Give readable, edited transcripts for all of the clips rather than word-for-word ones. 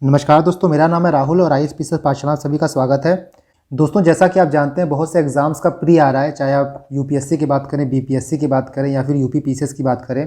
नमस्कार दोस्तों, मेरा नाम है राहुल और IAS पाठशाला सभी का स्वागत है। दोस्तों, जैसा कि आप जानते हैं बहुत से एग्ज़ाम्स का प्री आ रहा है, चाहे आप यूपीएससी की बात करें, बीपीएससी की बात करें या फिर यूपी पीसीएस की बात करें।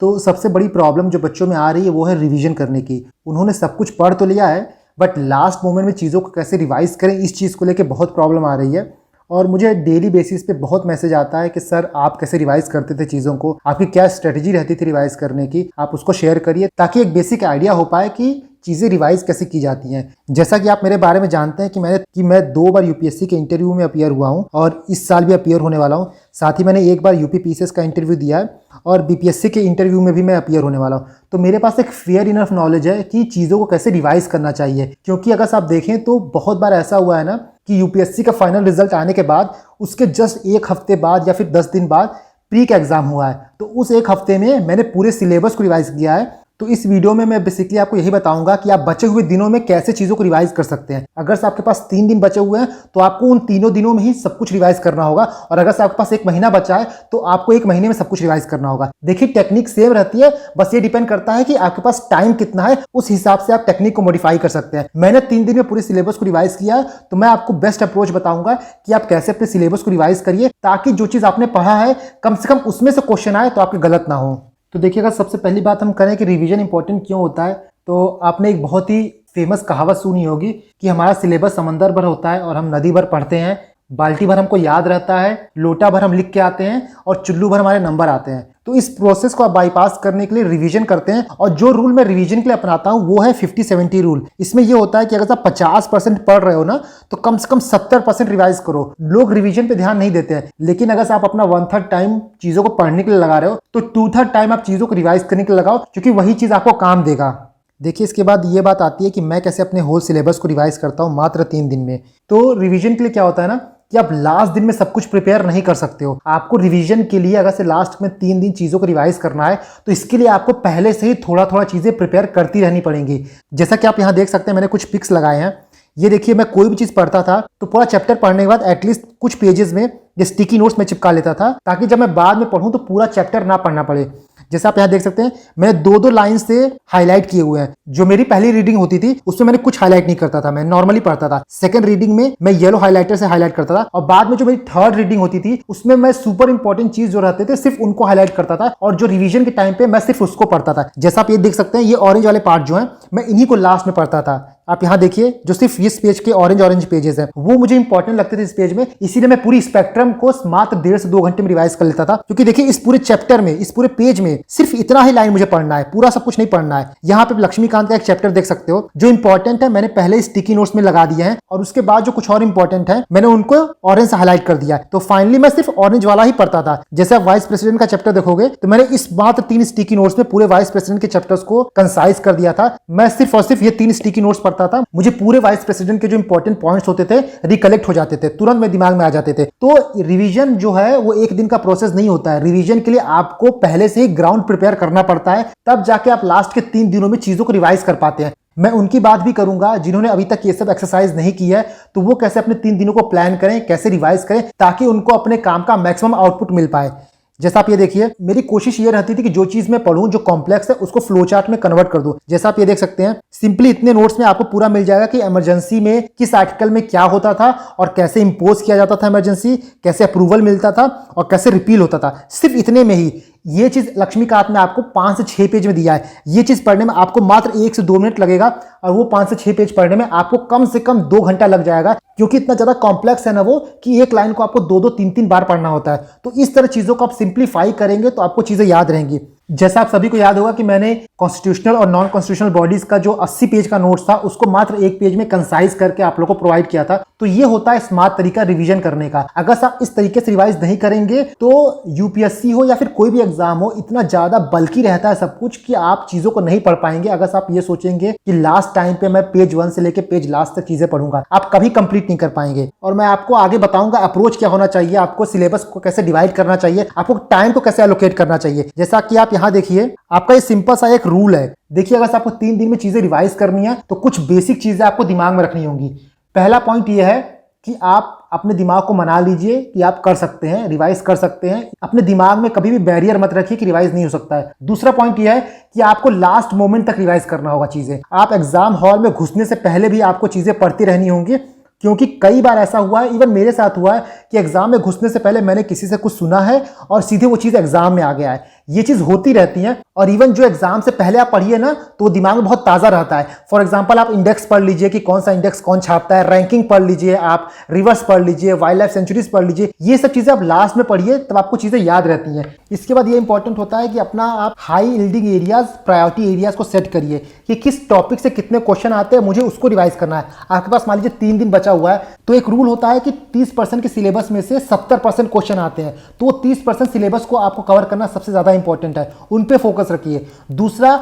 तो सबसे बड़ी प्रॉब्लम जो बच्चों में आ रही है वो है रिवीजन करने की। उन्होंने सब कुछ पढ़ तो लिया है बट लास्ट मोमेंट में चीज़ों को कैसे रिवाइज़ करें, इस चीज़ को लेकर बहुत प्रॉब्लम आ रही है। और मुझे डेली बेसिस पे बहुत मैसेज आता है कि सर आप कैसे रिवाइज करते थे चीज़ों को, आपकी क्या स्ट्रेटजी रहती थी रिवाइज करने की, आप उसको शेयर करिए ताकि एक बेसिक आइडिया हो पाए कि चीज़ें रिवाइज कैसे की जाती हैं। जैसा कि आप मेरे बारे में जानते हैं कि मैं 2 बार यूपीएससी के इंटरव्यू में अपीयर हुआ हूं और इस साल भी अपीयर होने वाला हूं। साथ ही मैंने एक बार यूपी पीसीएस का इंटरव्यू दिया है और बीपीएससी के इंटरव्यू में भी मैं अपीयर होने वाला हूं। तो मेरे पास एक फेयर इनफ नॉलेज है कि चीज़ों को कैसे रिवाइज करना चाहिए, क्योंकि अगर आप देखें तो बहुत बार ऐसा हुआ है ना कि यूपीएससी का फाइनल रिजल्ट आने के बाद उसके जस्ट 1 हफ्ते बाद या फिर 10 दिन बाद प्री का एग्जाम हुआ है। तो उस 1 हफ्ते में मैंने पूरे सिलेबस को रिवाइज किया है। तो इस वीडियो में मैं बेसिकली आपको यही बताऊंगा कि आप बचे हुए दिनों में कैसे चीज़ों को रिवाइज कर सकते हैं। अगर से आपके पास 3 दिन बचे हुए हैं तो आपको उन तीनों दिनों में ही सब कुछ रिवाइज करना होगा, और अगर से आपके पास 1 महीना बचा है तो आपको 1 महीने में सब कुछ रिवाइज करना होगा। देखिए, टेक्निक सेम रहती है, बस ये डिपेंड करता है कि आपके पास टाइम कितना है, उस हिसाब से आप टेक्निक को मॉडिफाई कर सकते हैं। मैंने 3 दिन में पूरे सिलेबस को रिवाइज किया है, तो मैं आपको बेस्ट अप्रोच बताऊंगा कि आप कैसे अपने सिलेबस को रिवाइज करिए ताकि जो चीज़ आपने पढ़ा है कम से कम उसमें से क्वेश्चन आए तो आपके गलत ना हो। तो देखिएगा, सबसे पहली बात हम करें कि रिवीजन इंपॉर्टेंट क्यों होता है। तो आपने एक बहुत ही फेमस कहावत सुनी होगी कि हमारा सिलेबस समंदर भर होता है और हम नदी भर पढ़ते हैं। बाल्टी भर हमको याद रहता है, लोटा भर हम लिख के आते हैं और चुल्लू भर हमारे नंबर आते हैं। तो इस प्रोसेस को आप बाईपास करने के लिए रिवीजन करते हैं, और जो रूल मैं रिवीजन के लिए अपनाता हूं वो है 50-70 रूल। इसमें ये होता है कि अगर आप 50% पढ़ रहे हो ना तो कम से कम 70% रिवाइज करो। लोग रिवीजन पे ध्यान नहीं देते हैं, लेकिन अगर आप अपना 1/3 टाइम चीजों को पढ़ने के लिए लगा रहे हो तो 2/3 टाइम आप चीजों को रिवाइज करने के लिए लगाओ, क्योंकि वही चीज आपको काम देगा। देखिए, इसके बाद ये बात आती है कि मैं कैसे अपने होल सिलेबस को रिवाइज करता हूँ मात्र 3 दिन में। तो रिवीजन के लिए क्या होता है ना कि आप लास्ट दिन में सब कुछ प्रिपेयर नहीं कर सकते हो। आपको रिवीजन के लिए अगर से लास्ट में 3 दिन चीज़ों को रिवाइज करना है तो इसके लिए आपको पहले से ही थोड़ा थोड़ा चीज़ें प्रिपेयर करती रहनी पड़ेंगी। जैसा कि आप यहाँ देख सकते हैं, मैंने कुछ पिक्स लगाए हैं। ये देखिए, मैं कोई भी चीज़ पढ़ता था तो पूरा चैप्टर पढ़ने के बाद एटलीस्ट कुछ पेजेस में ये स्टिकी नोट्स में चिपका लेता था, ताकि जब मैं बाद में पढ़ूँ तो पूरा चैप्टर ना पढ़ना पड़े। जैसा आप यहाँ देख सकते हैं, मैंने 2-2 लाइन से हाईलाइट किए हुए हैं। जो मेरी पहली रीडिंग होती थी उसमें मैंने कुछ हाईलाइट नहीं करता था, मैं नॉर्मली पढ़ता था। सेकंड रीडिंग में मैं येलो हाईलाइटर से हाईलाइट करता था, और बाद में जो मेरी थर्ड रीडिंग होती थी उसमें मैं सुपर इंपॉर्टेंट चीज जो रहते थे सिर्फ उनको हाईलाइट करता था, और जो रिवीजन के टाइम पे मैं सिर्फ उसको पढ़ता था। जैसा आप ये देख सकते हैं, ये ऑरेंज वाले पार्ट जो है मैं इन्हीं को लास्ट में पढ़ता था। आप यहाँ देखिए, जो सिर्फ इस पेज के ऑरेंज पेजेस हैं वो मुझे इंपॉर्टेंट लगते थे इस पेज में, इसीलिए मैं पूरी स्पेक्ट्रम को मात्र 1.5 से 2 घंटे में रिवाइज कर लेता था। क्योंकि देखिए, इस पूरे चैप्टर में, इस पूरे पेज में सिर्फ इतना ही लाइन मुझे पढ़ना है, पूरा सब कुछ नहीं पढ़ना है। यहाँ पे लक्ष्मीकांत का एक चैप्टर देख सकते हो, जो इंपॉर्टेंट है मैंने पहले स्टिकी नोट्स में लगा दिया है, और उसके बाद जो कुछ और इंपॉर्टेंट है मैंने उनको ऑरेंज से हाईलाइट कर दिया है। तो फाइनली मैं सिर्फ ऑरेंज वाला ही पढ़ता था। जैसे आप वाइस प्रेसिडेंट का चैप्टर देखोगे तो मैंने इस मात्र 3 स्टिकी नोट्स में पूरे वाइस प्रेसिडेंट के चैप्टर्स को कंसाइज कर दिया था। मैं सिर्फ और सिर्फ ये 3 स्टिकी नोट्स पढ़ता था, मुझे पूरे वाइस प्रेसिडेंट के जो इंपॉर्टेंट पॉइंट्स होते थे रिकलेक्ट हो जाते थे, तुरंत मेरे दिमाग में आ जाते थे। तो रिवीजन जो है वो 1 दिन का प्रोसेस नहीं होता है। रिवीजन के लिए आपको पहले से ही ग्राउंड प्रिपेयर करना पड़ता है, तब जाके आप लास्ट के 3 दिनों में चीजों को रिवाइज कर पाते हैं। मैं उनकी बात भी करूंगा जिन्होंने अभी तक ये सब एक्सरसाइज नहीं की है, तो वो कैसे अपने 3 दिनों को प्लान करें, कैसे रिवाइज करें ताकि उनको अपने काम का मैक्सिमम आउटपुट मिल पाए। जैसा आप ये देखिए, मेरी कोशिश ये रहती थी कि जो चीज मैं पढ़ूं, जो कॉम्प्लेक्स है, उसको फ्लो चार्ट में कन्वर्ट कर दूं। जैसा आप ये देख सकते हैं, सिंपली इतने नोट्स में आपको पूरा मिल जाएगा कि इमरजेंसी में किस आर्टिकल में क्या होता था और कैसे इंपोज किया जाता था इमरजेंसी, कैसे अप्रूवल मिलता था और कैसे रिपील होता था। सिर्फ इतने में ही ये चीज लक्ष्मीकांत ने आपको 5 से 6 पेज में दिया है। ये चीज पढ़ने में आपको मात्र 1 से 2 मिनट लगेगा, और वो 5 से 6 पेज पढ़ने में आपको कम से कम 2 घंटा लग जाएगा, क्योंकि इतना ज्यादा कॉम्प्लेक्स है ना वो कि एक लाइन को आपको 2-2, 3-3 बार पढ़ना होता है। तो इस तरह चीजों को आप सिंप्लीफाई करेंगे तो आपको चीजें याद रहेंगी। जैसा आप सभी को याद होगा कि मैंने कॉन्स्टिट्यूशनल और नॉन कॉन्स्टिट्यूशनल बॉडीज का जो 80 पेज का नोट्स था उसको मात्र 1 पेज में कंसाइज करके आप लोगों को प्रोवाइड किया था। तो ये होता है स्मार्ट तरीका रिवीजन करने का। अगर आप इस तरीके से रिवाइज नहीं करेंगे तो यूपीएससी हो या फिर कोई भी एग्जाम हो, इतना ज्यादा बल्कि रहता है सब कुछ कि आप चीजों को नहीं पढ़ पाएंगे। अगर आप ये सोचेंगे कि लास्ट टाइम पे मैं पेज 1 से लेकर पेज लास्ट तक चीजें पढ़ूंगा, आप कभी कंप्लीट नहीं कर पाएंगे। और मैं आपको आगे बताऊंगा अप्रोच क्या होना चाहिए, आपको सिलेबस को कैसे डिवाइड करना चाहिए, आपको टाइम को कैसे एलोकेट करना चाहिए। जैसा कि आप यहाँ देखिए, आपका ये सिंपल सा एक रूल है। देखिए, अगर आपको 3 दिन में चीजें रिवाइज करनी है तो कुछ बेसिक चीजें आपको दिमाग में रखनी होंगी। पहला पॉइंट ये है कि आप अपने दिमाग को मना लीजिए कि आप कर सकते हैं, रिवाइज कर सकते हैं। अपने दिमाग में कभी भी बैरियर मत रखिए कि रिवाइज नहीं हो सकता है। दूसरा पॉइंट यह है कि आपको लास्ट मोमेंट तक रिवाइज करना होगा चीजें। आप एग्जाम हॉल में घुसने से पहले भी आपको चीजें पढ़ती रहनी होंगी, क्योंकि कई बार ऐसा हुआ है, इवन मेरे साथ हुआ है कि एग्जाम में घुसने से पहले मैंने किसी से कुछ सुना है और सीधे वो चीज़ एग्जाम में आ गया है। ये चीज़ होती रहती है। और इवन जो एग्जाम से पहले आप पढ़िए ना, तो वो दिमाग में बहुत ताज़ा रहता है। फॉर एग्जाम्पल आप इंडेक्स पढ़ लीजिए कि कौन सा इंडेक्स कौन छापता है, रैंकिंग पढ़ लीजिए, आप रिवर्स पढ़ लीजिए, वाइल्ड लाइफ सेंचुरीज पढ़ लीजिए। ये सब चीज़ें आप लास्ट में पढ़िए, तब आपको चीज़ें याद रहती हैं। इसके बाद ये इंपॉर्टेंट होता है कि अपना आप high yielding areas, priority areas को सेट करिए कि किस टॉपिक से कितने क्वेश्चन आते हैं, मुझे उसको रिवाइज करना है। आपके पास मान लीजिए 3 दिन बचा हुआ है, तो एक रूल होता है कि 30% के सिलेबस में से 70% क्वेश्चन आते हैं, तो वो 30% सिलेबस को आपको कवर करना सबसे ज़्यादा इंपॉर्टेंट है। उन पे फोकस रखिए। दूसरा,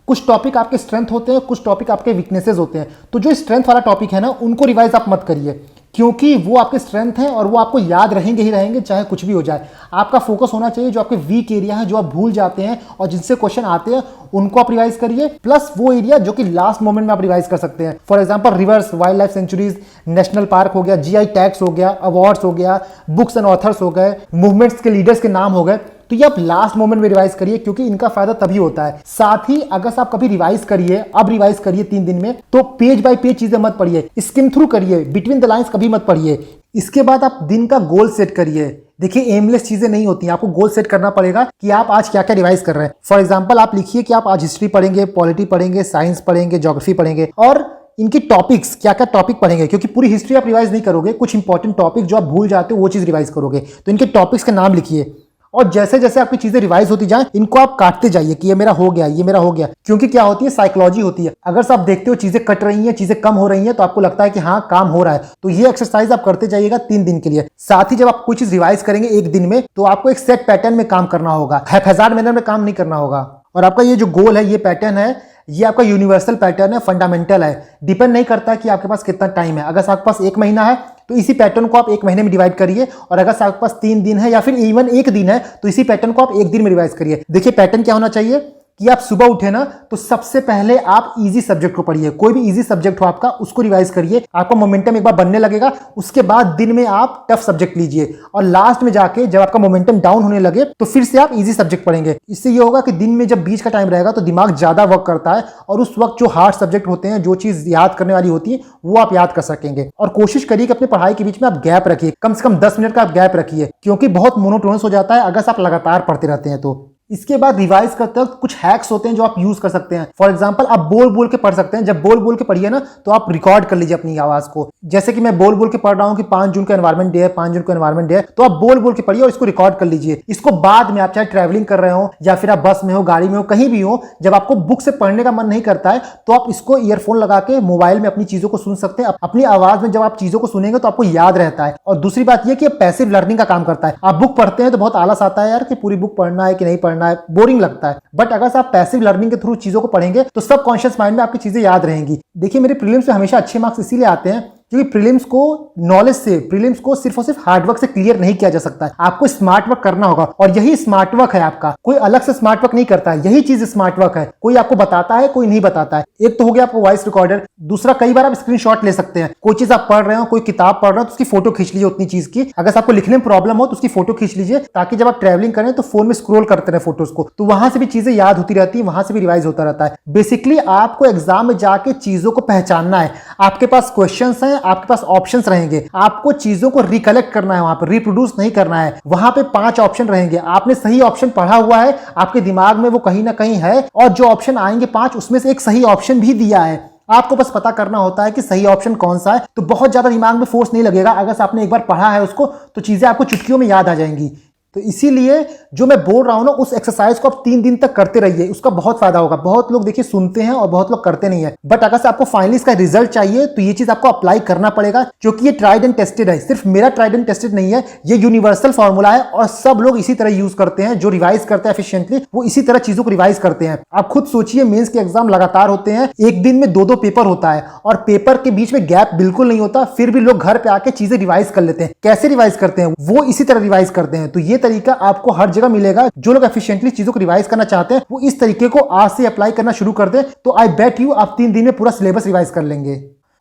कुछ टॉपिक आपके स्ट्रेंथ होते हैं, कुछ टॉपिक आपके वीकनेसेस होते हैं। तो जो स्ट्रेंथ वाला टॉपिक है ना, उनको रिवाइज आप मत करिए, क्योंकि वो आपके स्ट्रेंथ हैं और वो आपको याद रहेंगे ही रहेंगे, चाहे कुछ भी हो जाए। आपका फोकस होना चाहिए जो आपके वीक एरिया है, जो आप भूल जाते हैं और जिनसे क्वेश्चन आते हैं, उनको आप रिवाइज करिए। प्लस वो एरिया जो कि लास्ट मोमेंट में आप रिवाइज कर सकते हैं। For example reverse, wild life sanctuaries, national park हो गया, जीआई टैग्स हो गया, अवार्ड्स हो गया, बुक्स एंड ऑथर्स हो गए, मूवमेंट्स के लीडर्स के नाम हो गए। तो ये आप लास्ट मोमेंट में रिवाइज करिए, क्योंकि इनका फायदा तभी होता है। साथ ही अगर आप कभी रिवाइज करिए, अब रिवाइज करिए 3 दिन में, तो पेज बाय पेज चीजें मत पढ़िए, स्किम थ्रू करिए, बिटवीन द लाइंस कभी मत पढ़िए। इसके बाद आप दिन का गोल सेट करिए। देखिए, एमलेस चीजें नहीं होती हैं, आपको गोल सेट करना पड़ेगा कि आप आज क्या क्या रिवाइज कर रहे हैं। फॉर एग्जाम्पल आप लिखिए कि आप आज हिस्ट्री पढ़ेंगे, पॉलिटी पढ़ेंगे, साइंस पढ़ेंगे, ज्योग्राफी पढ़ेंगे, और इनकी टॉपिक्स क्या क्या टॉपिक पढ़ेंगे, क्योंकि पूरी हिस्ट्री आप रिवाइज नहीं करोगे, कुछ इंपॉर्टेंट टॉपिक जो आप भूल जाते हो वो चीज रिवाइज करोगे। तो इनके टॉपिक्स के नाम लिखिए, और जैसे जैसे आपकी चीजें रिवाइज होती जाए, इनको आप काटते जाइए कि ये मेरा हो गया, ये मेरा हो गया। क्योंकि क्या होती है, साइकोलॉजी होती है। अगर आप देखते हो चीजें कट रही हैं, चीजें कम हो रही हैं, तो आपको लगता है कि हाँ काम हो रहा है। तो ये एक्सरसाइज आप करते जाइएगा 3 दिन के लिए। साथ ही जब आप कोई चीज रिवाइज करेंगे एक दिन में, तो आपको एक सेट पैटर्न में काम करना होगा, हैप्पैजार्ड मैनर में काम नहीं करना होगा। और आपका ये जो गोल है, ये पैटर्न है, ये आपका यूनिवर्सल पैटर्न है, फंडामेंटल है। डिपेंड नहीं करता कि आपके पास कितना टाइम है। अगर आपके पास 1 महीना है, तो इसी पैटर्न को आप 1 महीने में डिवाइड करिए, और अगर आपके पास 3 दिन है या फिर इवन 1 दिन है, तो इसी पैटर्न को आप 1 दिन में रिवाइज करिए। देखिए, पैटर्न क्या होना चाहिए कि आप सुबह उठे ना, तो सबसे पहले आप इजी सब्जेक्ट को पढ़िए। कोई भी इजी सब्जेक्ट हो आपका, उसको रिवाइज करिए। आपका मोमेंटम एक बार बनने लगेगा, उसके बाद दिन में आप टफ सब्जेक्ट लीजिए, और लास्ट में जाके जब आपका मोमेंटम डाउन होने लगे, तो फिर से आप इजी सब्जेक्ट पढ़ेंगे। इससे ये होगा कि दिन में जब बीच का टाइम रहेगा, तो दिमाग ज्यादा वर्क करता है, और उस वक्त जो हार्ड सब्जेक्ट होते हैं, जो चीज याद करने वाली होती है, वो आप याद कर सकेंगे। और कोशिश करिए कि अपनी पढ़ाई के बीच में आप गैप रखिए, कम से कम 10 मिनट का आप गैप रखिए, क्योंकि बहुत मोनोटोनस हो जाता है अगर आप लगातार पढ़ते रहते हैं तो। इसके बाद रिवाइज करते वक्त कुछ हैक्स होते हैं जो आप यूज कर सकते हैं। फॉर एग्जांपल आप बोल बोल के पढ़ सकते हैं। जब बोल बोल के पढ़िए ना, तो आप रिकॉर्ड कर लीजिए अपनी आवाज को। जैसे कि मैं बोल बोल के पढ़ रहा हूं कि 5 जून को एनवायरमेंट डे है, 5 जून को एनवायरमेंट डे है, तो आप बोल बोल के पढ़िए और इसको रिकॉर्ड कर लीजिए। इसको बाद में आप चाहे ट्रैवलिंग कर रहे हो, या फिर आप बस में हो, गाड़ी में हो, कहीं भी हो, जब आपको बुक से पढ़ने का मन नहीं करता है, तो आप इसको ईयरफोन लगा के मोबाइल में अपनी चीजों को सुन सकते हैं। अपनी आवाज में जब आप चीजों को सुनेंगे, तो आपको याद रहता है। और दूसरी बात यह कि पैसिव लर्निंग का काम करता है। आप बुक पढ़ते हैं तो बहुत आलस आता है यार कि पूरी बुक पढ़ना है कि नहीं पढ़ना है, बोरिंग लगता है। बट अगर आप पैसिव लर्निंग के थ्रू चीजों को पढ़ेंगे, तो सबकॉन्शियस माइंड में आपकी चीजें याद रहेंगी। देखिए, मेरे प्रीलिम्स में हमेशा अच्छे मार्क्स इसीलिए आते हैं क्योंकि प्रीलिम्स को नॉलेज से, प्रीलिम्स को सिर्फ और सिर्फ हार्डवर्क से क्लियर नहीं किया जा सकता है। आपको स्मार्ट वर्क करना होगा, और यही स्मार्ट वर्क है आपका। कोई अलग से स्मार्ट वर्क नहीं करता है, यही चीज स्मार्ट वर्क है। कोई आपको बताता है, कोई नहीं बताता है। एक तो हो गया आपको वॉइस रिकॉर्डर, दूसरा कई बार आप स्क्रीनशॉट ले सकते हैं। कोई चीज आप पढ़ रहे हो, कोई किताब पढ़ रहे हो, तो उसकी फोटो खींच लीजिए उतनी चीज की। अगर आपको लिखने में प्रॉब्लम हो, तो उसकी फोटो खींच लीजिए, ताकि जब आप ट्रैवलिंग करें तो फोन में स्क्रॉल करते रहे फोटोज को, तो वहां से भी चीजें याद होती रहती है, वहां से भी रिवाइज होता रहता है। बेसिकली आपको एग्जाम में जाके चीजों को पहचानना है। आपके पास क्वेश्चंस हैं, आपके पास ऑप्शंस रहेंगे, आपको चीजों को रिकलेक्ट करना है, वहां पर रिप्रोड्यूस नहीं करना है। वहां पे 5 ऑप्शन रहेंगे, आपने सही ऑप्शन पढ़ा हुआ है, आपके दिमाग में वो कहीं ना कहीं है, और जो ऑप्शन आएंगे 5, उसमें से एक सही ऑप्शन भी दिया है। आपको बस पता करना होता है कि सही ऑप्शन कौन सा है। तो बहुत ज्यादा दिमाग में फोर्स नहीं लगेगा। अगर आपने एक बार पढ़ा है उसको, तो चीजें आपको चुटकियों में याद आ जाएंगी। तो इसीलिए जो मैं बोल रहा हूं ना, उस एक्सरसाइज को आप 3 दिन तक करते रहिए, उसका बहुत फायदा होगा। बहुत लोग देखिए सुनते हैं और बहुत लोग करते नहीं है। बट अगर से आपको फाइनली इसका रिजल्ट चाहिए, तो ये चीज आपको अप्लाई करना पड़ेगा, क्योंकि ये ट्राइड एंड टेस्टेड है। सिर्फ मेरा ट्राइड एंड टेस्टेड नहीं है, ये यूनिवर्सल फॉर्मूला है, और सब लोग इसी तरह यूज करते हैं। जो रिवाइज करते हैं एफिशिएंटली, वो इसी तरह चीजों को रिवाइज करते हैं। आप खुद सोचिए, मेंस के एग्जाम लगातार होते हैं, एक दिन में 2-2 पेपर होता है, और पेपर के बीच में गैप बिल्कुल नहीं होता, फिर भी लोग घर पे आके चीजें रिवाइज कर लेते हैं। कैसे रिवाइज करते हैं? वो इसी तरह रिवाइज करते हैं। तो ये तरीका आपको हर जगह मिलेगा। जो लोग एफिशिएंटली चीजों को रिवाइज करना चाहते हैं, वो इस तरीके को आज से अप्लाई करना शुरू कर दें, तो आई बेट यू आप 3 दिन में पूरा सिलेबस रिवाइज कर लेंगे।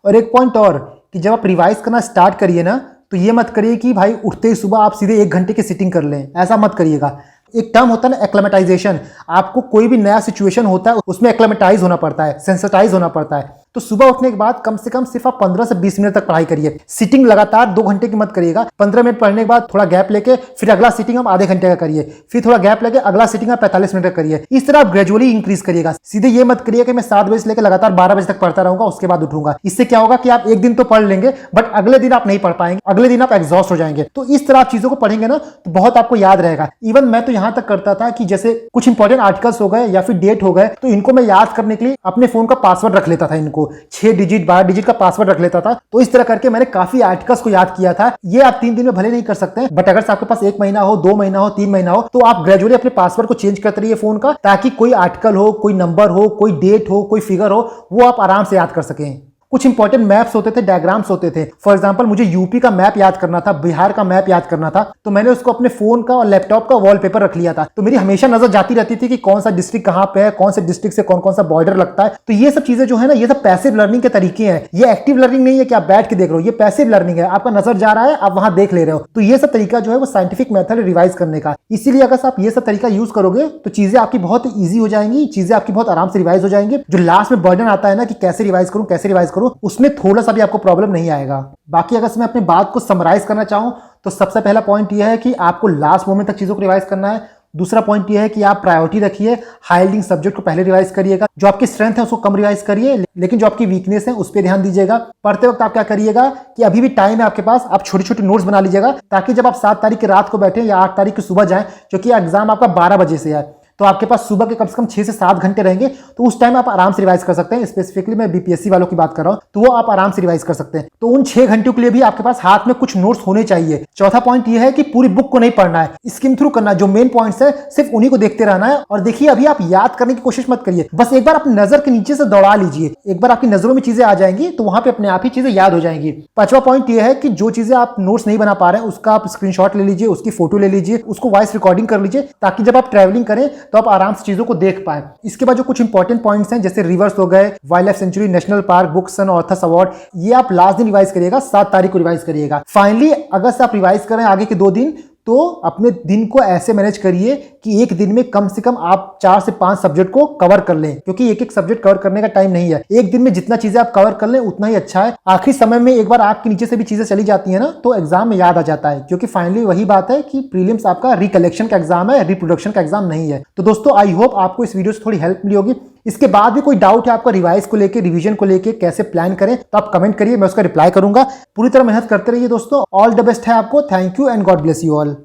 और एक पॉइंट और, कि जब आप रिवाइज करना स्टार्ट करिए ना, तो ये मत करिए कि भाई उठते ही सुबह आप सीधे 1 घंटे की सिटिंग कर लें, ऐसा मत करिएगा। एक टर्म होता है ना एक्लेमेटाइजेशन, आपको कोई भी नया सिचुएशन होता है उसमें एक्लेमेटाइज होना पड़ता है, सेंसिटाइज होना पड़ता है। तो सुबह उठने के बाद कम से कम सिर्फ आप 15 से 20 मिनट तक पढ़ाई करिए। सिटिंग लगातार 2 घंटे की मत करिएगा। 15 मिनट पढ़ने के बाद थोड़ा गैप लेके फिर अगला सिटिंग आप आधे घंटे का करिए, फिर थोड़ा गैप लेके अगला सिटिंग आप 45 मिनट का करिए। इस तरह आप ग्रेजुअली इंक्रीज करिएगा। सीधे ये मत करिए कि मैं 7 बजे से लेकर लगातार 12 बजे तक पढ़ता रहूंगा, उसके बाद उठूंगा। इससे क्या होगा कि आप एक दिन तो पढ़ लेंगे बट अगले दिन आप नहीं पढ़ पाएंगे, अगले दिन आप एग्जॉस्ट हो जाएंगे। तो इस तरह आप चीजों को पढ़ेंगे ना तो बहुत आपको याद रहेगा। इवन मैं तो यहां तक करता था कि जैसे कुछ इंपॉर्टेंट आर्टिकल्स हो गए या फिर डेट हो गए तो इनको मैं याद करने के लिए अपने फोन का पासवर्ड रख लेता था। इनको 6 डिजिट 12 डिजिट का पासवर्ड रख लेता था। तो इस तरह करके मैंने काफी आर्टिकल्स को याद किया था। ये आप 3 दिन में भले नहीं कर सकते, बट अगर आपके पास 1 महीना हो, 2 महीना हो, 3 महीना हो, तो आप ग्रेजुअली अपने पासवर्ड को चेंज करते रहिए फोन का, ताकि कोई आर्टिकल हो, कोई नंबर हो, कोई डेट हो, कोई फिगर हो, वो आप आराम से याद कर सकें। कुछ इंपॉर्टेंट मैप्स होते थे, डायग्राम्स होते थे। फॉर एग्जांपल मुझे यूपी का मैप याद करना था, बिहार का मैप याद करना था, तो मैंने उसको अपने फोन का और लैपटॉप का वॉलपेपर रख लिया था। तो मेरी हमेशा नजर जाती रहती थी कि कौन सा डिस्ट्रिक्ट कहां पे है, कौन से डिस्ट्रिक्ट से कौन कौन सा बॉर्डर लगता है। तो ये सब चीजें जो है ना, ये सब पैसिव लर्निंग के तरीके हैं। ये एक्टिव लर्निंग नहीं है कि आप बैठ के देख रहे हो, ये पैसिव लर्निंग है। आपका नजर जा रहा है, आप वहां देख ले रहे हो। तो ये सब तरीका जो है वो साइंटिफिक मेथड रिवाइज करने का। इसीलिए अगर आप ये सब तरीका यूज करोगे तो चीजें आपकी बहुत ईजी हो जाएंगी, चीजें आपकी बहुत आराम से रिवाइज हो जाएंगी। जो लास्ट में बर्डन आता है ना कि कैसे रिवाइज करूं, कैसे रिवाइज करूं, उसमें थोड़ा सा भी आपको प्रॉब्लम नहीं आएगा। बाकी अगर मैं अपनी बात को समराइज करना चाहूं तो सबसे पहला पॉइंट यह है कि आपको लास्ट मोमेंट तक चीजों को रिवाइज करना है। दूसरा पॉइंट यह है कि आप प्रायोरिटी रखिए, हाई यील्डिंग सब्जेक्ट को पहले रिवाइज करिएगा। जो आपकी स्ट्रेंथ है उसको कम रिवाइज करिए, लेकिन जो आपकी वीकनेस है उस पर ध्यान दीजिएगा। पढ़ते वक्त आप क्या करिएगा कि अभी भी टाइम है आपके पास, आप छोटे छोटे नोट्स बना लीजिएगा, ताकि जब आप 7 तारीख की रात को बैठे या 8 तारीख की सुबह जाएं, क्योंकि एग्जाम आपका 12 बजे से है, तो आपके पास सुबह के कम से कम 6 से 7 घंटे रहेंगे। तो उस टाइम आप आराम से रिवाइज कर सकते हैं। स्पेसिफिकली मैं बीपीएससी वालों की बात कर रहा हूं, तो वो आप आराम से रिवाइज कर सकते हैं। तो उन 6 घंटों के लिए भी आपके पास हाथ में कुछ नोट्स होने चाहिए। चौथा पॉइंट ये है कि पूरी बुक को नहीं पढ़ना है, स्किम थ्रू करना। जो मेन पॉइंट्स है सिर्फ उन्हीं को देखते रहना है। और देखिए, अभी आप याद करने की कोशिश मत करिए, बस एक बार अपनी नजर के नीचे से दौड़ा लीजिए। एक बार आपकी नजरों में चीजें आ जाएंगी तो वहां पे अपने आप ही चीजें याद हो जाएंगी। पांचवा पॉइंट ये है कि जो चीजें आप नोट्स नहीं बना पा रहे हैं उसका आप स्क्रीनशॉट ले लीजिए, उसकी फोटो ले लीजिए, उसको वॉइस रिकॉर्डिंग कर लीजिए, ताकि जब आप ट्रैवलिंग करें तो आप आराम से चीजों को देख पाए। इसके बाद जो कुछ इंपॉर्टेंट पॉइंट्स हैं, जैसे रिवर्स हो गए, wild life sanctuary, national park, books and authors award, ये आप लास्ट दिन रिवाइज करिएगा, 7 तारीख को रिवाइज करिएगा। फाइनली अगर से आप रिवाइज करें आगे के 2 दिन, तो अपने दिन को ऐसे मैनेज करिए कि एक दिन में कम से कम आप 4 से 5 सब्जेक्ट को कवर कर लें, क्योंकि एक एक सब्जेक्ट कवर करने का टाइम नहीं है। एक दिन में जितना चीजें आप कवर कर लें उतना ही अच्छा है। आखिरी समय में एक बार आग के नीचे से भी चीजें चली जाती है ना, तो एग्जाम में याद आ जाता है। क्योंकि फाइनली वही बात है कि प्रीलिम्स आपका रिकलेक्शन का एग्जाम है, रिप्रोडक्शन का एग्जाम नहीं है। तो दोस्तों, आई होप आपको इस वीडियो से थोड़ी हेल्प मिली होगी। इसके बाद भी कोई डाउट है आपका रिवाइज को लेके, रिवीजन को लेके, कैसे प्लान करें, तो आप कमेंट करिए, मैं उसका रिप्लाई करूंगा। पूरी तरह मेहनत करते रहिए दोस्तों। ऑल द बेस्ट है आपको। Thank you and God bless you all.